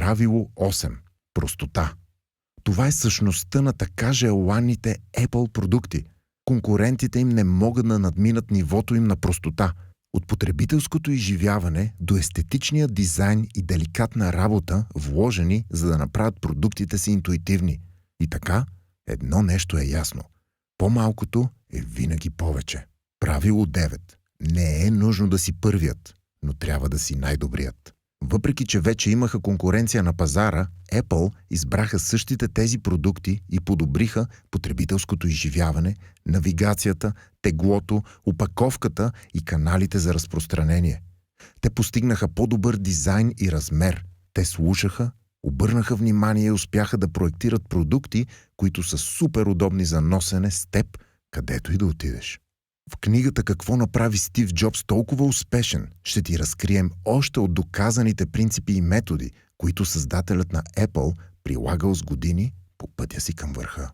Правило 8. Простота. Това е същността на така желаните Apple продукти. Конкурентите им не могат да надминат нивото им на простота. От потребителското изживяване до естетичния дизайн и деликатна работа, вложени, за да направят продуктите си интуитивни. И така, едно нещо е ясно. По-малкото е винаги повече. Правило 9. Не е нужно да си първият, но трябва да си най-добрият. Въпреки че вече имаха конкуренция на пазара, Apple избраха същите тези продукти и подобриха потребителското изживяване, навигацията, теглото, опаковката и каналите за разпространение. Те постигнаха по-добър дизайн и размер. Те слушаха, обърнаха внимание и успяха да проектират продукти, които са супер удобни за носене с теб, където и да отидеш. В книгата «Какво направи Стив Джобс толкова успешен» ще ти разкрием още от доказаните принципи и методи, които създателят на Apple прилагал с години по пътя си към върха.